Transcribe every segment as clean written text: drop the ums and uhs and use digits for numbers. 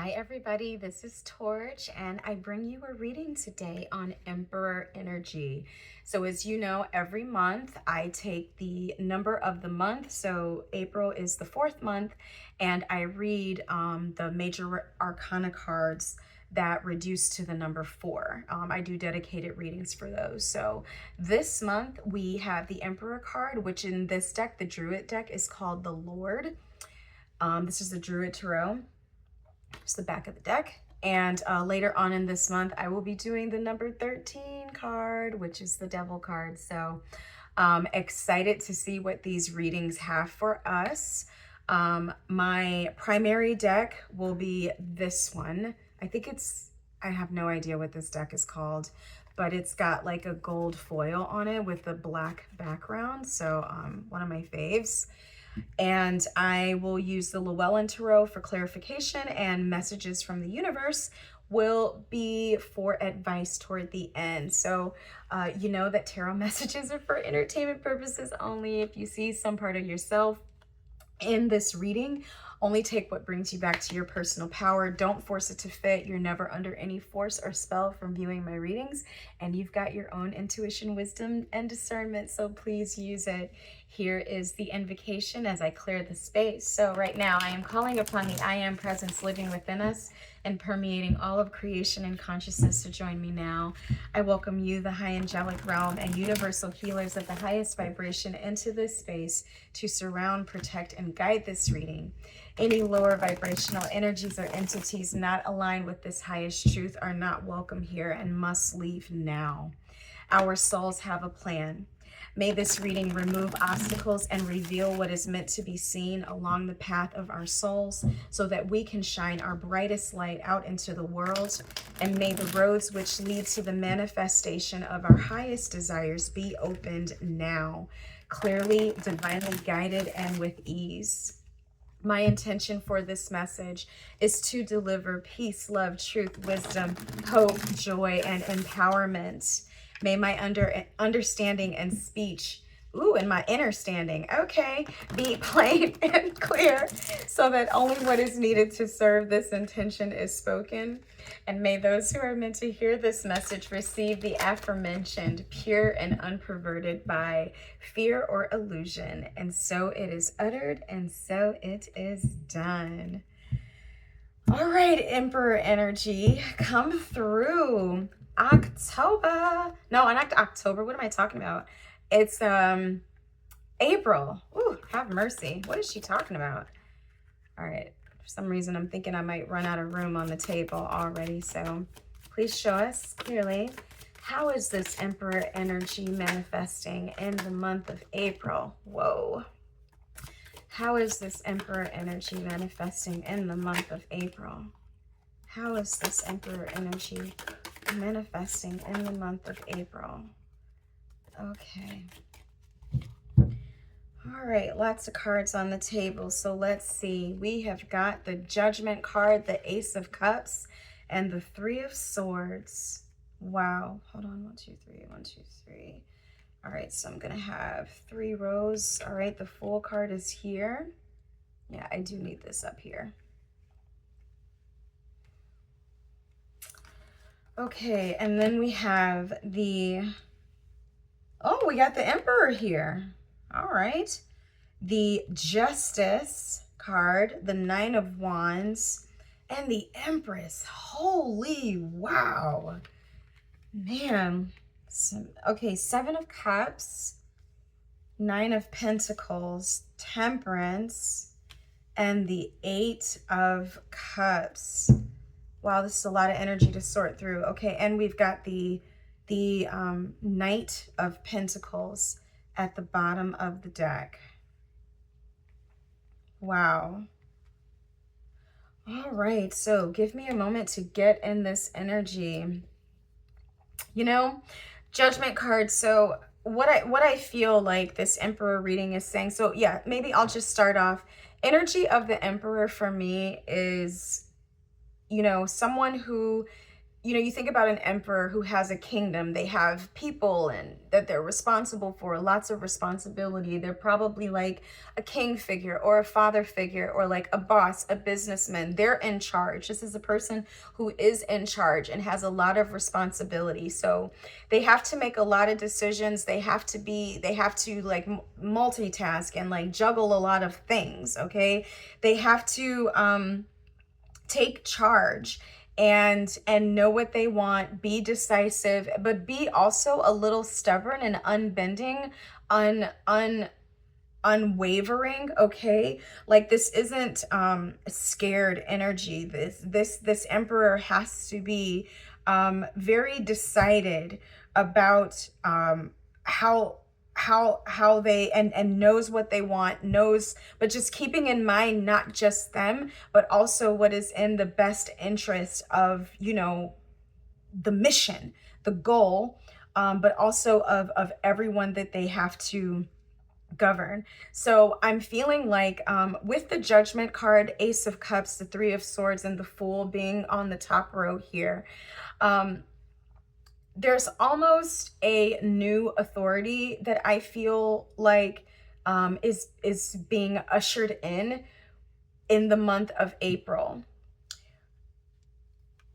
Hi everybody, this is Torch and I bring you a reading today on Emperor energy. So as you know, every month I take the number of the month. So April is the fourth month and I read the major arcana cards that reduce to the number 4. I do dedicated readings for those. So this month we have the Emperor card, which in this deck, the Druid deck, is called the Lord. This is the Druid Tarot. It's the back of the deck. And later on in this month, I will be doing the number 13 card, which is the Devil card. So excited to see what these readings have for us. My primary deck will be this one. I have no idea what this deck is called, but it's got like a gold foil on it with a black background. So one of my faves. And I will use the Llewellyn Tarot for clarification, and messages from the universe will be for advice toward the end. So you know that tarot messages are for entertainment purposes only. If you see some part of yourself in this reading, only take what brings you back to your personal power. Don't force it to fit. You're never under any force or spell from viewing my readings, and you've got your own intuition, wisdom, and discernment, so please use it. Here is the invocation as I clear the space. So right now I am calling upon the I Am presence living within us and permeating all of creation and consciousness to join me now. I welcome you, the high angelic realm and universal healers of the highest vibration, into this space to surround, protect, and guide this reading. Any lower vibrational energies or entities not aligned with this highest truth are not welcome here and must leave now. Our souls have a plan. May this reading remove obstacles and reveal what is meant to be seen along the path of our souls so that we can shine our brightest light out into the world. And may the roads which lead to the manifestation of our highest desires be opened now, clearly, divinely guided, and with ease. My intention for this message is to deliver peace, love, truth, wisdom, hope, joy, and empowerment. May my understanding and speech, and my inner standing, be plain and clear so that only what is needed to serve this intention is spoken. And may those who are meant to hear this message receive the aforementioned, pure and unperverted by fear or illusion. And so it is uttered, and so it is done. All right, Emperor energy, come through. October. No, not October. What am I talking about? It's April. Ooh, have mercy. What is she talking about? All right. For some reason, I'm thinking I might run out of room on the table already. So please show us clearly, how is this Emperor energy manifesting in the month of April? Whoa. How is this Emperor energy manifesting in the month of April? How is this Emperor energy manifesting in the month of April? Okay. All right, lots of cards on the table. So let's see. We have got the Judgment card, the Ace of Cups, and the Three of Swords. Wow. Hold on. 1, 2, 3. 1, 2, 3. All right, so I'm going to have 3 rows. All right, the Fool card is here. Yeah, I do need this up here. Okay, and then we have we got the Emperor here. All right. The Justice card, the 9 of Wands, and the Empress. Holy wow. Man. Okay, 7 of Cups, 9 of Pentacles, Temperance, and the 8 of Cups. Wow, this is a lot of energy to sort through. Okay, and we've got the Knight of Pentacles at the bottom of the deck. Wow. All right, so give me a moment to get in this energy. You know, Judgment card. So what I feel like this Emperor reading is saying, so yeah, maybe I'll just start off. Energy of the Emperor for me is, someone who, you know, you think about an emperor who has a kingdom, they have people and that they're responsible for, lots of responsibility. They're probably like a king figure or a father figure or like a boss, a businessman. They're in charge. This is a person who is in charge and has a lot of responsibility. So they have to make a lot of decisions. They have to like multitask and like juggle a lot of things. Okay. They have to, take charge and know what they want, be decisive, but be also a little stubborn and unbending, unwavering. Okay, like this isn't scared energy. This emperor has to be very decided about how how they and knows what they want, knows, but just keeping in mind not just them, but also what is in the best interest of, you know, the mission, the goal, but also of everyone that they have to govern. So I'm feeling like with the Judgment card, Ace of Cups, the Three of Swords, and the Fool being on the top row here, there's almost a new authority that I feel like is being ushered in the month of April.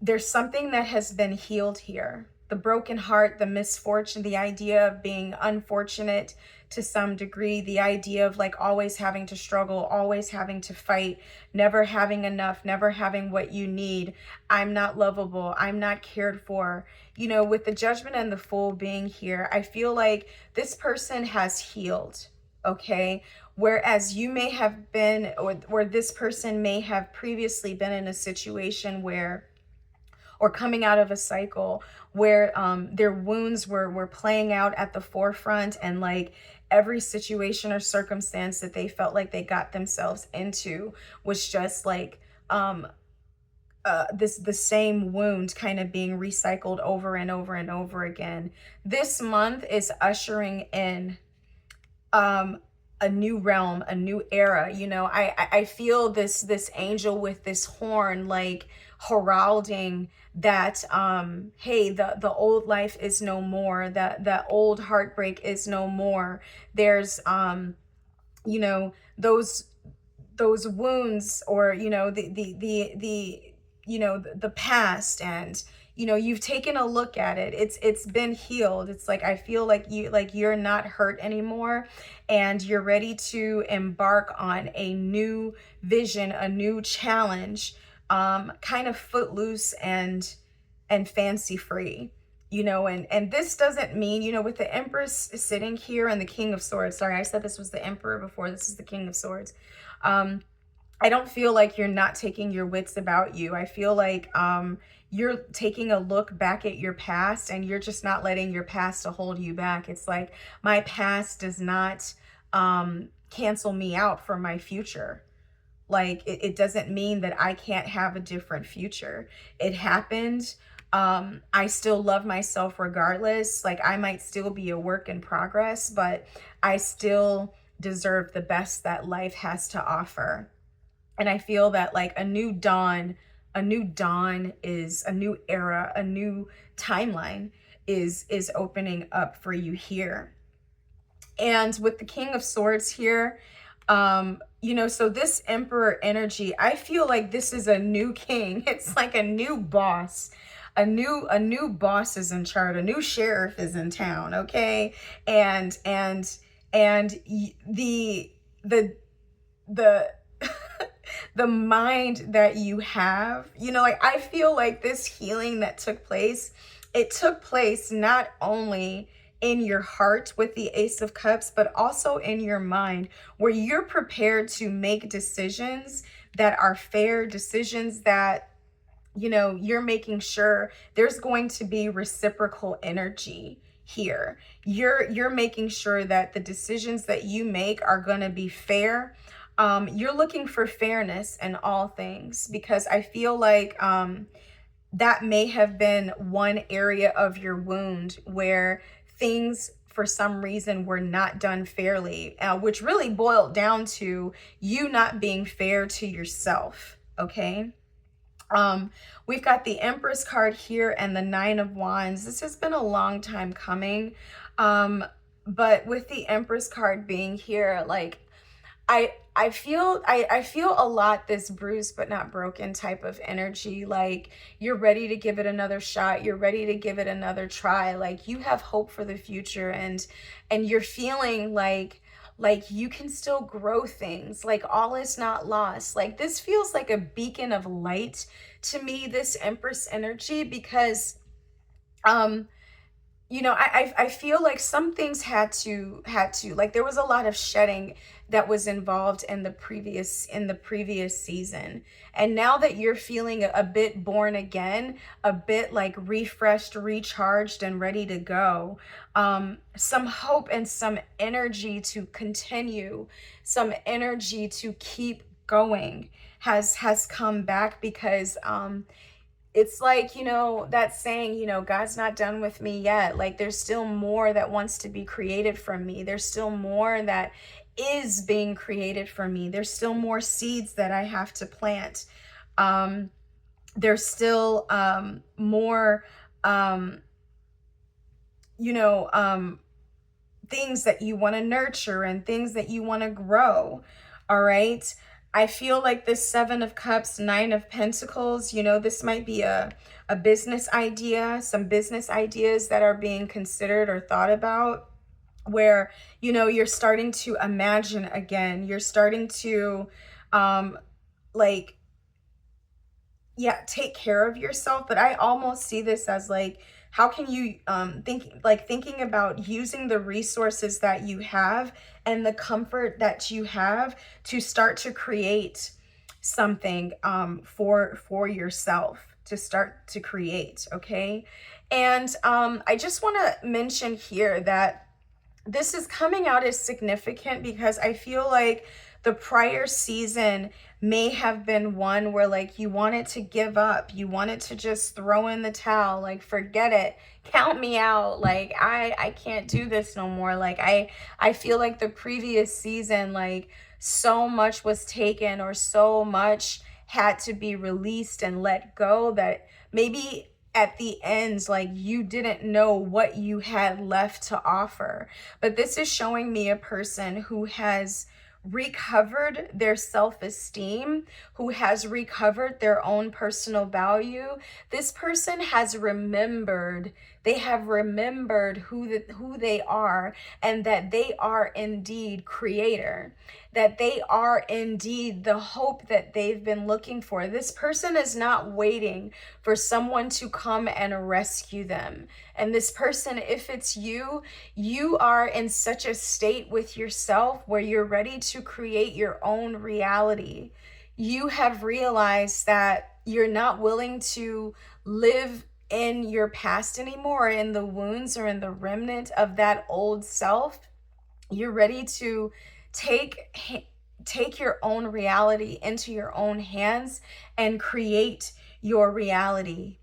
There's something that has been healed here. The broken heart, the misfortune, the idea of being unfortunate to some degree, the idea of like always having to struggle, always having to fight, never having enough, never having what you need. I'm not lovable. I'm not cared for. You know, with the Judgment and the Fool being here, I feel like this person has healed. Okay. Whereas you may have been, or this person may have previously been in a situation where, or coming out of a cycle where their wounds were playing out at the forefront, and like every situation or circumstance that they felt like they got themselves into was just like the same wound kind of being recycled over and over and over again. This month is ushering in a new realm, a new era. You know, I feel this angel with this horn like heralding that hey, the old life is no more, that old heartbreak is no more. There's you know, those wounds, or you know, the you know, the past, and you know, you've taken a look at it. It's been healed. It's like I feel like you're not hurt anymore, and you're ready to embark on a new vision, a new challenge, kind of footloose and fancy free. You know, and this doesn't mean, you know, with the Empress sitting here and the King of Swords. Sorry, I said this was the Emperor before. This is the King of Swords. I don't feel like you're not taking your wits about you. I feel like you're taking a look back at your past, and you're just not letting your past to hold you back. It's like, my past does not cancel me out for my future. Like it doesn't mean that I can't have a different future. It happened. I still love myself regardless. Like I might still be a work in progress, but I still deserve the best that life has to offer. And I feel that like a new dawn is a new era, a new timeline is opening up for you here. And with the King of Swords here, you know, so this Emperor energy, I feel like this is a new king. It's like a new boss. A new boss is in charge. A new sheriff is in town, okay? And the the mind that you have, you know, like I feel like this healing that took place, it took place not only in your heart with the Ace of Cups, but also in your mind, where you're prepared to make decisions that are fair, decisions that, you know, you're making sure there's going to be reciprocal energy here. You're making sure that the decisions that you make are going to be fair. You're looking for fairness in all things, because I feel like that may have been one area of your wound where things for some reason were not done fairly, which really boiled down to you not being fair to yourself. Okay. We've got the Empress card here and the Nine of Wands. This has been a long time coming. But with the Empress card being here, like I feel a lot this bruised but not broken type of energy. Like you're ready to give it another shot. You're ready to give it another try. Like you have hope for the future, and you're feeling like you can still grow things. Like all is not lost. Like this feels like a beacon of light to me, this Empress energy, because um I feel like some things had to like there was a lot of shedding that was involved in the previous season. And now that you're feeling a bit born again, a bit like refreshed, recharged, and ready to go, some hope and some energy to continue, some energy to keep going has come back, because it's like, that saying, God's not done with me yet. Like there's still more that wants to be created from me. There's still more that is being created for me. There's still more seeds that I have to plant. There's still more, um, you know, um, things that you want to nurture and things that you want to grow. All right. I feel like this Seven of Cups, Nine of Pentacles, this might be a business idea, some business ideas that are being considered or thought about, where, you're starting to imagine again. You're starting to, like, yeah, take care of yourself. But I almost see this as like, how can you thinking about using the resources that you have and the comfort that you have to start to create something for yourself, to start to create. Okay. And I just want to mention here that this is coming out as significant because I feel like the prior season may have been one where like you wanted to give up, you wanted to just throw in the towel, like forget it, count me out, like I can't do this no more. Like I feel like the previous season, like so much was taken or so much had to be released and let go that maybe at the ends, like you didn't know what you had left to offer. But this is showing me a person who has recovered their self-esteem, who has recovered their own personal value. This person has remembered, they have remembered who they are, and that they are indeed creator, that they are indeed the hope that they've been looking for. This person is not waiting for someone to come and rescue them. And this person, if it's you, you are in such a state with yourself where you're ready to create your own reality. You have realized that you're not willing to live in your past anymore, in the wounds or in the remnant of that old self. You're ready to take your own reality into your own hands and create your reality.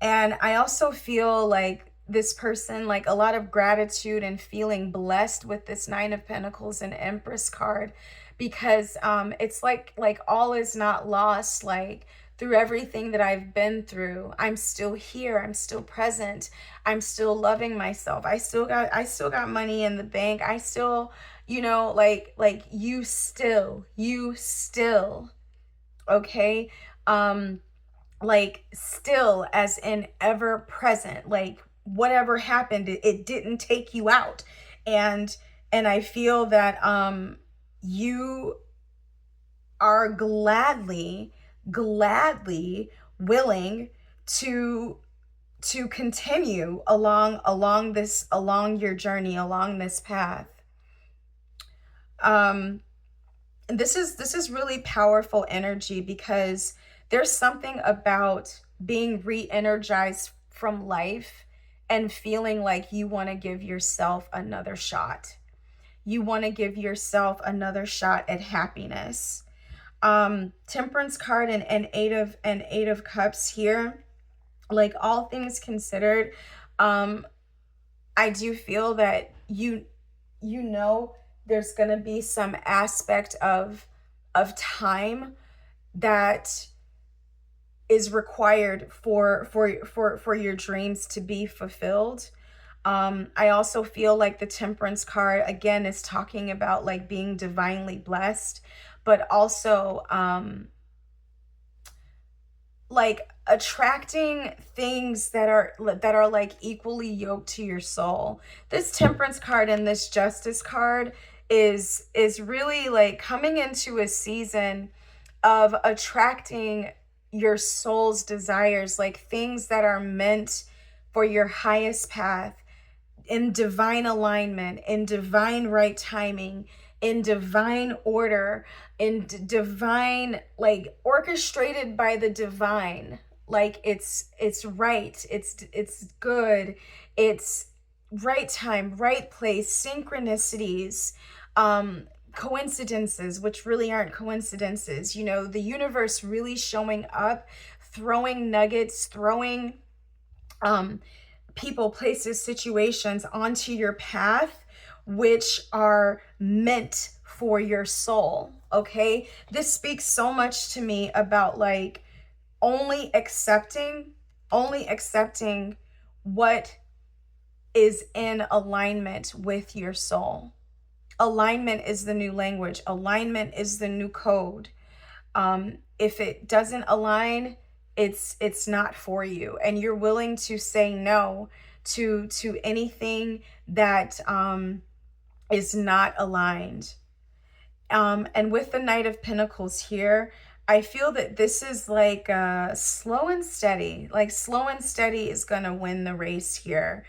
And I also feel like this person, like a lot of gratitude and feeling blessed with this Nine of Pentacles and Empress card, because it's like all is not lost. Like through everything that I've been through, I'm still here, I'm still present, I'm still loving myself, I still got money in the bank, I still, like you still, okay, like still as in ever present. Like whatever happened, it didn't take you out. And I feel that you are gladly willing to continue along your journey, along this path. This is really powerful energy, because there's something about being re-energized from life and feeling like you want to give yourself another shot. You want to give yourself another shot at happiness. Temperance card and eight of cups here. Like all things considered, I do feel that there's going to be some aspect of time that is required for your dreams to be fulfilled. I also feel like the Temperance card again is talking about like being divinely blessed, but also like attracting things that are like equally yoked to your soul. This Temperance card and this Justice card is really like coming into a season of attracting your soul's desires, like things that are meant for your highest path, in divine alignment, in divine right timing, in divine order, in divine, like orchestrated by the divine. Like it's right, it's good, it's right time, right place, synchronicities, coincidences, which really aren't coincidences. You know, the universe really showing up, throwing nuggets, throwing um people, places, situations onto your path which are meant for your soul. Okay, this speaks so much to me about like only accepting what is in alignment with your soul. Alignment is the new language, alignment is the new code. If it doesn't align, it's not for you, and you're willing to say no to anything that is not aligned. And with the Knight of Pentacles here, I feel that this is like slow and steady. Like slow and steady is gonna win the race here.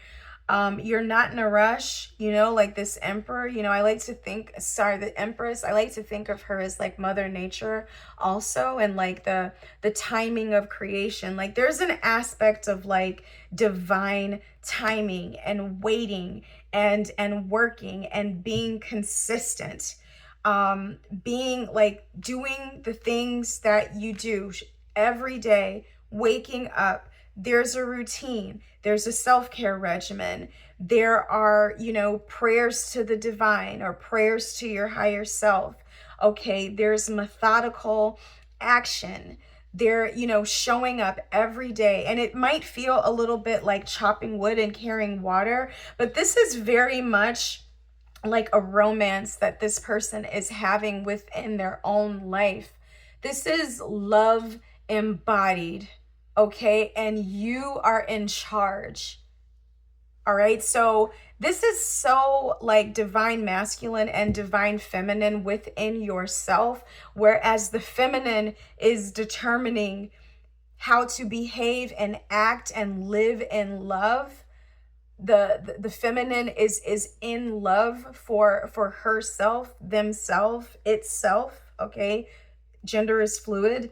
You're not in a rush, you know, like this Emperor, you know, I like to think, sorry, the Empress, I like to think of her as like Mother Nature also, and like the timing of creation. Like there's an aspect of like divine timing and waiting and working and being consistent, being like doing the things that you do every day, waking up. There's a routine, there's a self-care regimen, there are, you know, prayers to the divine or prayers to your higher self. Okay, there's methodical action. They're, you know, showing up every day. And it might feel a little bit like chopping wood and carrying water, but this is very much like a romance that this person is having within their own life. This is love embodied, okay? And you are in charge. All right. So this is so like divine masculine and divine feminine within yourself, whereas the feminine is determining how to behave and act and live in love. The feminine is in love for herself, themselves, itself. Okay, gender is fluid.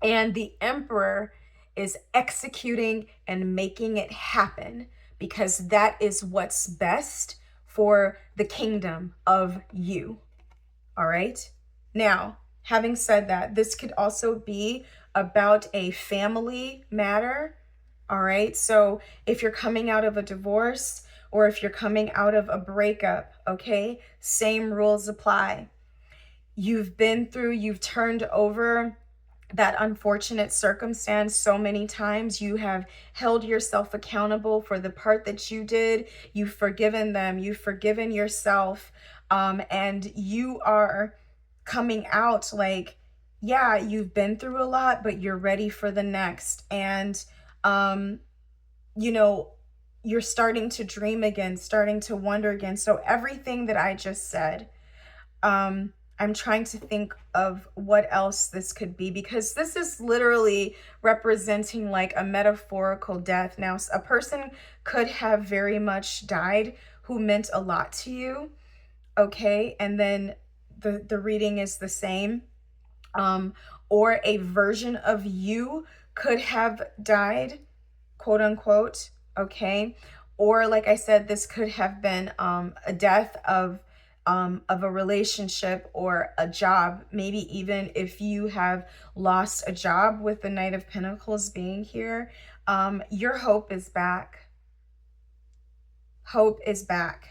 And the Emperor is executing and making it happen, because that is what's best for the kingdom of you. All right. Now, having said that, this could also be about a family matter. All right. So if you're coming out of a divorce or if you're coming out of a breakup, okay, same rules apply. You've been through, you've turned over that unfortunate circumstance so many times. You have held yourself accountable for the part that you did. You've forgiven them. You've forgiven yourself. And you are coming out like, yeah, you've been through a lot, but you're ready for the next. And, you know, you're starting to dream again, starting to wonder again. So everything that I just said, I'm trying to think of what else this could be, because this is literally representing like a metaphorical death. Now, a person could have very much died who meant a lot to you, okay? And then the reading is the same. Or a version of you could have died, quote unquote, okay? Or like I said, this could have been a death of a relationship or a job. Maybe even if you have lost a job with the Knight of Pentacles being here, your hope is back. Hope is back.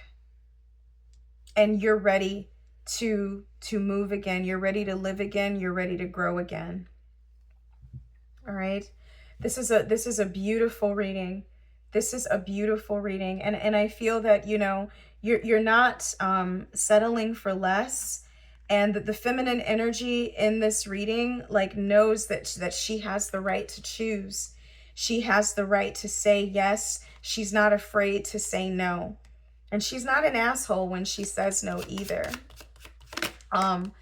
And you're ready to move again. You're ready to live again. You're ready to grow again. All right. This is a beautiful reading. This is a beautiful reading. And I feel that, you know, you're not settling for less. And the feminine energy in this reading like knows that she has the right to choose. She has the right to say yes. She's not afraid to say no. And she's not an asshole when she says no either. Um,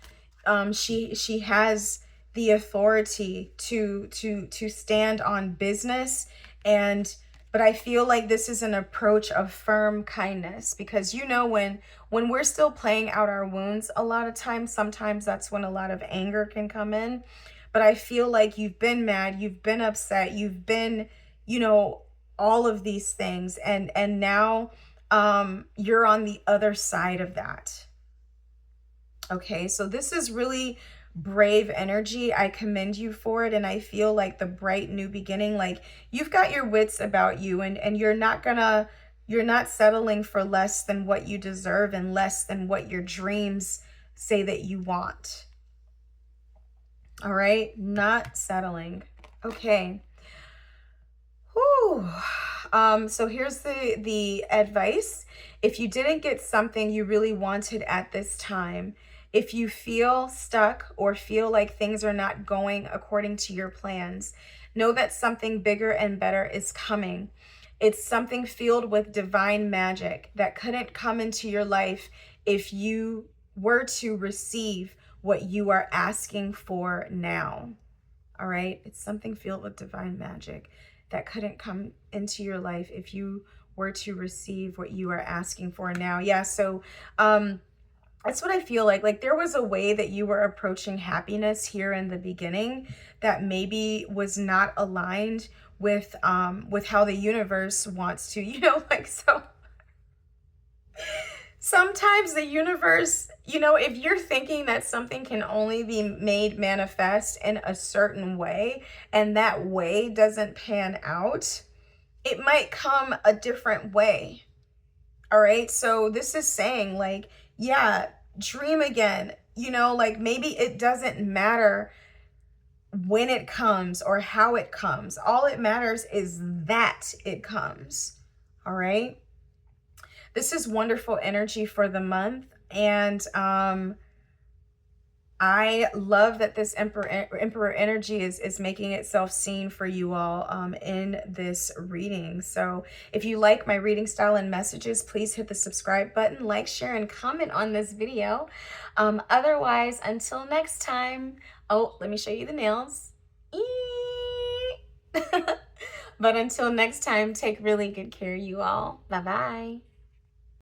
she has the authority to stand on business. And but I feel like this is an approach of firm kindness, because you know, when we're still playing out our wounds, a lot of times, sometimes that's when a lot of anger can come in. But I feel like you've been mad, you've been upset, you've been, you know, all of these things, and now you're on the other side of that. Okay, so this is really brave energy. I commend you for it. And I feel like the bright new beginning, like you've got your wits about you, and you're not settling for less than what you deserve and less than what your dreams say that you want. All right, not settling. Okay. Whew. So here's the advice. If you didn't get something you really wanted at this time, if you feel stuck or feel like things are not going according to your plans, know that something bigger and better is coming. It's something filled with divine magic that couldn't come into your life if you were to receive what you are asking for now. All right, it's something filled with divine magic that couldn't come into your life if you were to receive what you are asking for now. Yeah, so that's what I feel like. Like there was a way that you were approaching happiness here in the beginning that maybe was not aligned with how the universe wants to, you know, like, so sometimes the universe, you know, if you're thinking that something can only be made manifest in a certain way and that way doesn't pan out, it might come a different way. All right. So this is saying like, yeah, dream again. You know, like maybe it doesn't matter when it comes or how it comes. All it matters is that it comes. All right. This is wonderful energy for the month. And I love that this Emperor energy is making itself seen for you all in this reading. So if you like my reading style and messages, please hit the subscribe button, like, share, and comment on this video. Otherwise, until next time, oh, let me show you the nails. But until next time, take really good care, you all. Bye-bye.